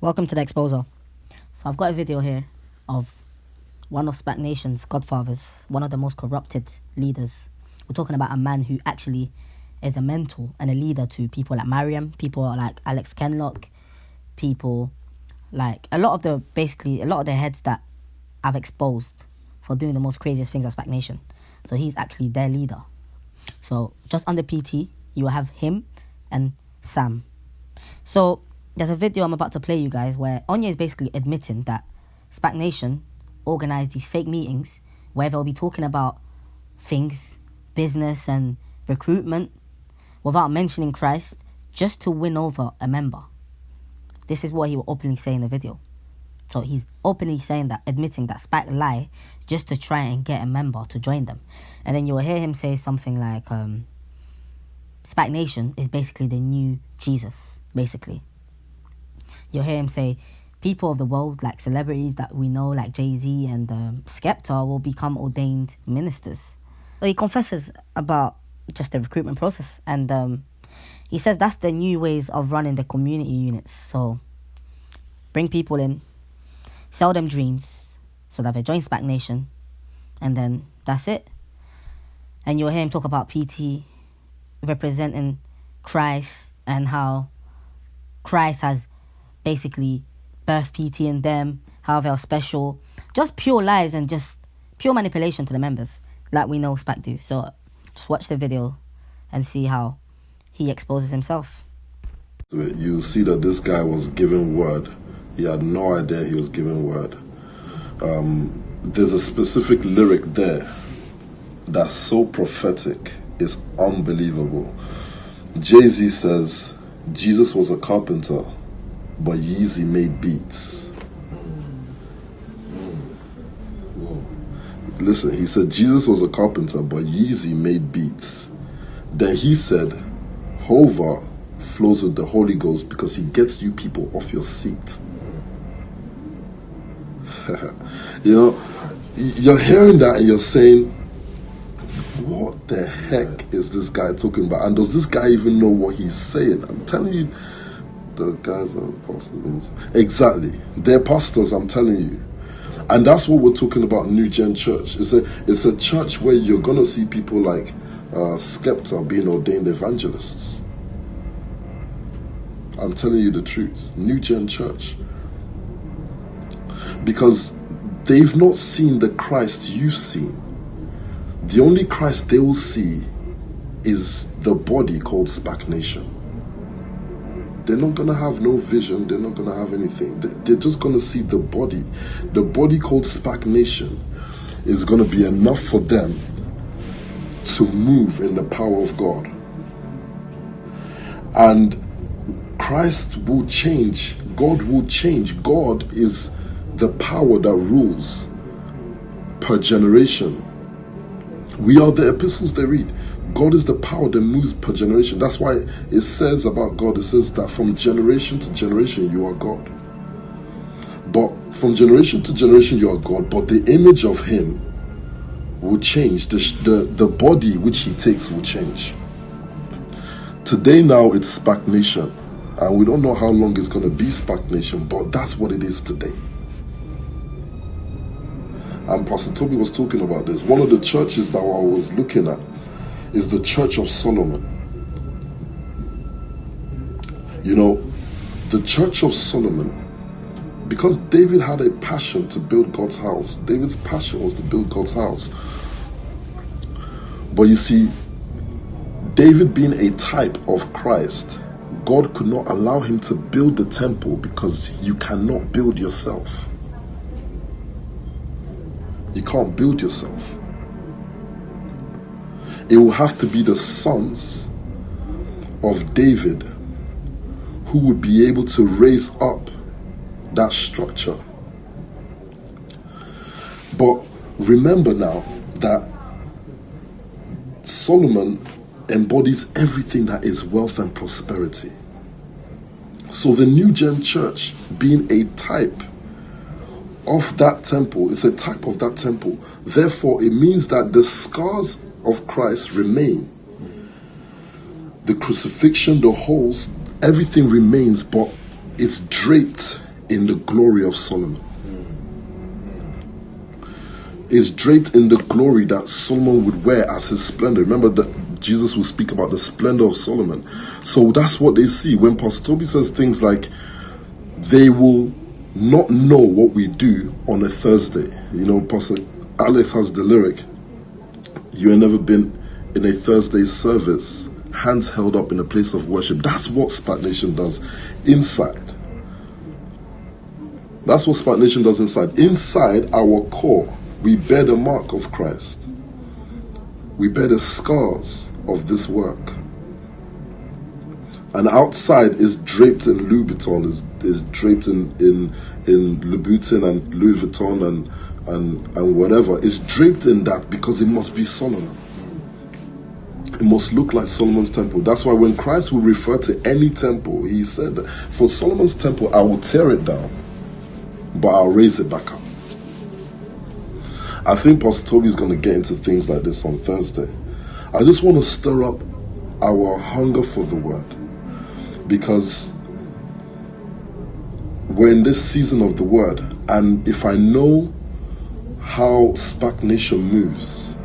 Welcome to the Exposer. So I've got a video here of one of Spac Nation's godfathers, one of the most corrupted leaders. We're talking about a man who actually is a mentor and a leader to people like Mariam, people like Alex Kenlock, people like a lot of the heads that I've exposed for doing the most craziest things at Spac Nation. So he's actually their leader. So just under PT, you will have him and Sam. So there's a video I'm about to play you guys where Onye is basically admitting that Spac Nation organized these fake meetings where they'll be talking about things, business and recruitment without mentioning Christ just to win over a member. This is what he will openly say in the video. So he's openly saying that, admitting that Spac lie just to try and get a member to join them. And then you'll hear him say something like, Spac Nation is basically the new Jesus, basically. You'll hear him say, people of the world, like celebrities that we know, like Jay-Z and Skepta, will become ordained ministers. So he confesses about just the recruitment process. And he says that's the new ways of running the community units. So bring people in, sell them dreams so that they join Spac Nation. And then that's it. And you'll hear him talk about PT representing Christ and how Christ has basically birthed PT in them, how they're special. Just pure lies and just pure manipulation to the members, like we know Spac do. So just watch the video and see how he exposes himself. You see that this guy was given word. He had no idea he was given word. There's a specific lyric there that's so prophetic. It's unbelievable. Jay-Z says, Jesus was a carpenter, but Yeezy made beats. Listen, he said Jesus was a carpenter, but Yeezy made beats. Then he said, Hova flows with the Holy Ghost because he gets you people off your seat. You know, you're hearing that and you're saying, what the heck is this guy talking about? And does this guy even know what he's saying? I'm telling you, the guys are pastors. Exactly. They're pastors, I'm telling you. And that's what we're talking about, New Gen Church. It's a church where you're going to see people like Skepta being ordained evangelists. I'm telling you the truth. New Gen Church. Because they've not seen the Christ you've seen. The only Christ they will see is the body called Spac Nation. They're not going to have no vision. They're not going to have anything. They're just going to see the body. The body called Spac Nation is going to be enough for them to move in the power of God. And Christ will change. God will change. God is the power that rules per generation. We are the epistles they read. God is the power that moves per generation. That's why it says about God, it says that from generation to generation you are God. But from generation to generation you are God, but the image of him will change. The body which he takes will change. Today now it's Spac Nation. And we don't know how long it's going to be Spac Nation, but that's what it is today. And Pastor Toby was talking about this. One of the churches that I was looking at is the Church of Solomon. You know, the Church of Solomon, because David had a passion to build God's house. David's passion was to build God's house. But you see, David being a type of Christ, God could not allow him to build the temple because you cannot build yourself. You can't build yourself. It will have to be the sons of David who would be able to raise up that structure. But remember now that Solomon embodies everything that is wealth and prosperity. So the New Gen Church, being a type of that temple, is a type of that temple. Therefore, it means that the scars of Christ remain. The crucifixion, the holes, everything remains, but it's draped in the glory of Solomon. Is draped in the glory that Solomon would wear as his splendor. Remember that Jesus will speak about the splendor of Solomon. So that's what they see. When Pastor Toby says things like, they will not know what we do on a Thursday. You know, Pastor Alex has the lyric, you ain't never been in a Thursday service, hands held up in a place of worship. That's what Spac Nation does inside. That's what Spac Nation does inside. Inside our core, we bear the mark of Christ. We bear the scars of this work. And outside is draped in Louis Vuitton, is draped in Louboutin and Louis Vuitton and whatever. It's draped in that because it must be Solomon. It must look like Solomon's temple. That's why when Christ will refer to any temple, he said, for Solomon's temple, I will tear it down, but I'll raise it back up. I think Pastor Toby is going to get into things like this on Thursday. I just want to stir up our hunger for the word, because we're in this season of the word, and if I know how Spac Nation moves,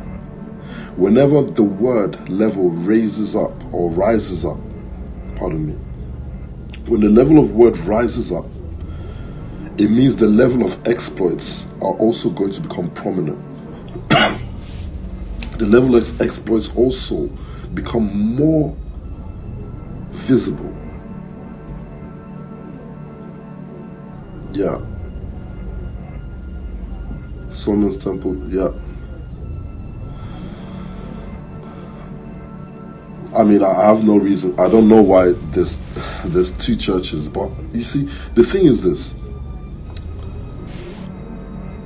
whenever the word level raises up or rises up, pardon me, when the level of word rises up, it means the level of exploits are also going to become prominent. The level of exploits also become more visible. Yeah. Solomon's temple, yeah. I mean, I have no reason. I don't know why there's two churches, but you see, the thing is this.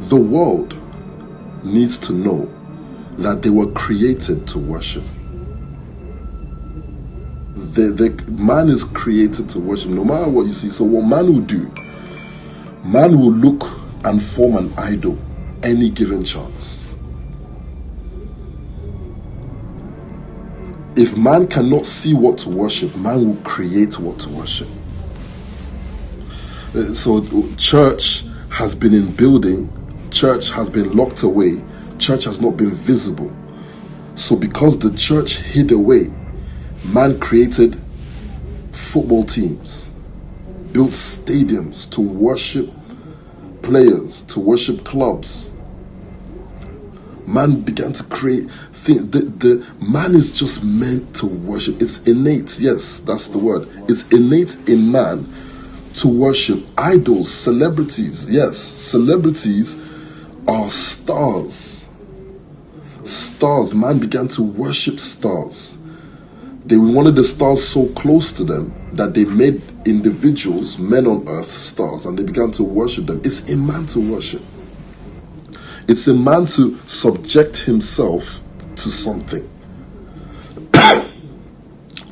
The world needs to know that they were created to worship. Man is created to worship, no matter what you see. So what man will do, man will look and form an idol any given chance. If man cannot see what to worship, man will create what to worship. So church has been in building, church has been locked away, church has not been visible. So because the church hid away, man created football teams, built stadiums to worship players, to worship clubs. Man began to create things. The man is just meant to worship. It's innate, yes, that's the word. It's innate in man to worship idols, celebrities. Yes, celebrities are stars. Stars. Man began to worship stars. They wanted the stars so close to them that they made individuals, men on earth, stars, and they began to worship them. It's in man to worship. It's in man to subject himself to something.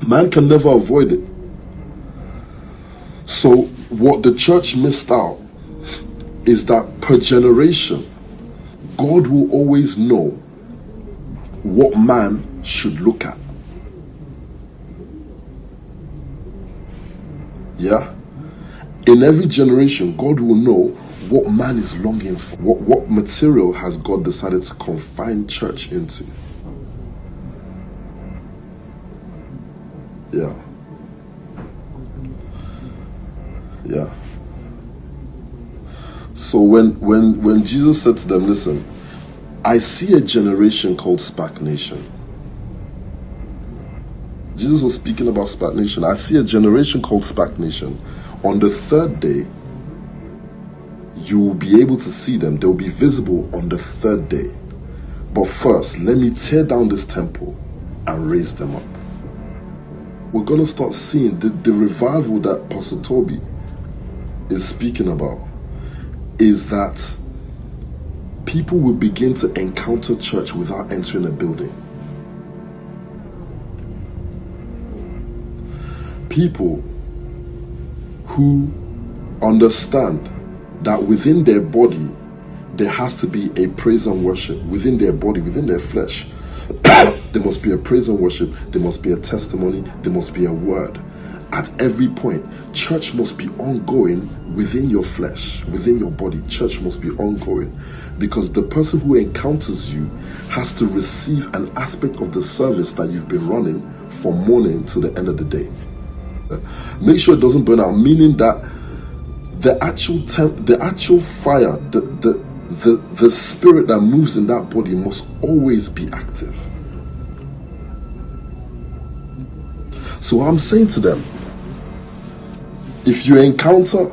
Man can never avoid it. So what the church missed out is that per generation, God will always know what man should look at. Yeah? In every generation, God will know what man is longing for. What material has God decided to confine church into? Yeah. Yeah. So when Jesus said to them, listen, I see a generation called Spac Nation. Jesus was speaking about Spac Nation. I see a generation called Spac Nation. On the third day, you will be able to see them. They'll be visible on the third day. But first, let me tear down this temple and raise them up. We're going to start seeing the revival that Pastor Toby is speaking about is that people will begin to encounter church without entering a building. People who understand that within their body there has to be a praise and worship. Within their body, within their flesh, there must be a praise and worship. There must be a testimony. There must be a word. at every point. Church must be ongoing within your flesh, within your body. Church must be ongoing, because the person who encounters you has to receive an aspect of the service that you've been running from morning to the end of the day. Make sure it doesn't burn out, meaning that the actual fire, the spirit that moves in that body must always be active. So I'm saying to them, if you encounter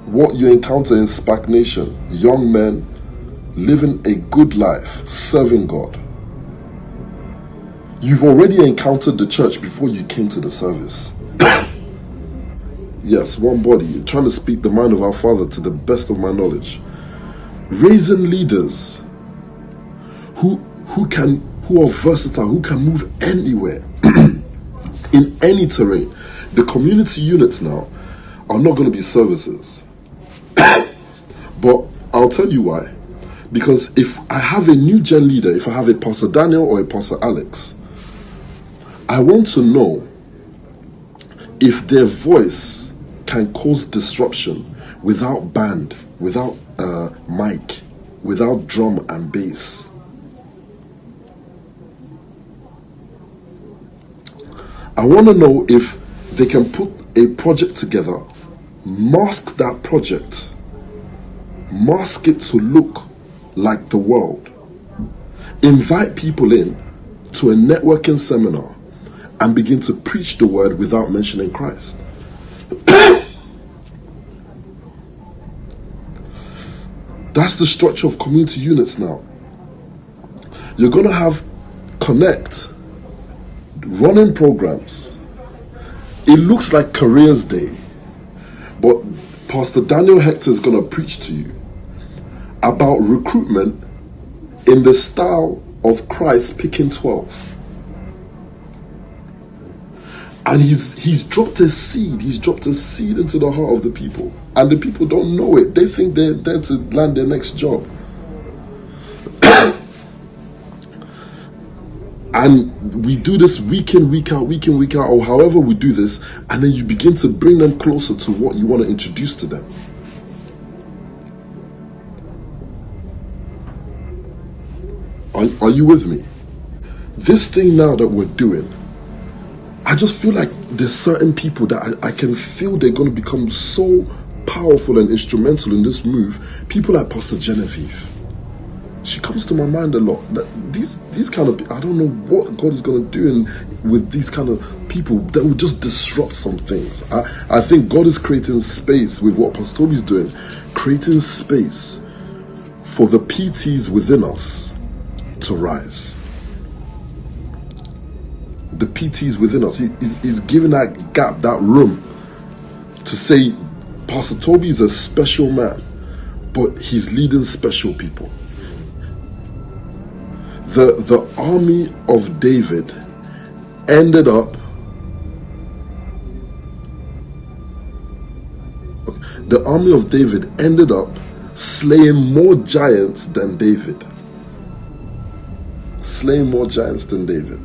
what you encounter in Spac Nation, young men living a good life, serving God, you've already encountered the church before you came to the service. Yes, one body, trying to speak the mind of our Father to the best of my knowledge. Raising leaders who are versatile, who can move anywhere, in any terrain. The community units now are not going to be services. But I'll tell you why. Because if I have a new gen leader, if I have a Pastor Daniel or a Pastor Alex, I want to know if their voice can cause disruption without band, without mic, without drum and bass. I want to know if they can put a project together, mask that project, mask it to look like the world, invite people in to a networking seminar and begin to preach the word without mentioning Christ. That's the structure of community units now. You're going to have Connect, running programs. It looks like Careers Day, but Pastor Daniel Hector is going to preach to you about recruitment in the style of Christ picking 12. And he's dropped a seed. He's dropped a seed into the heart of the people. And the people don't know it. They think they're there to land their next job. And we do this week in, week out, or however we do this, and then you begin to bring them closer to what you want to introduce to them. Are you with me? This thing now that we're doing, I just feel like there's certain people that I can feel they're going to become so powerful and instrumental in this move. People like Pastor Genevieve. She comes to my mind a lot. These kind of, I don't know what God is going to do with these kind of people that will just disrupt some things. I think God is creating space with what Pastor Toby's doing, creating space for the PTs within us to rise. The PTs within us, he's giving that gap, that room to say, Pastor Toby is a special man, but he's leading special people. The army of David ended up, slaying more giants than David. Slaying more giants than David.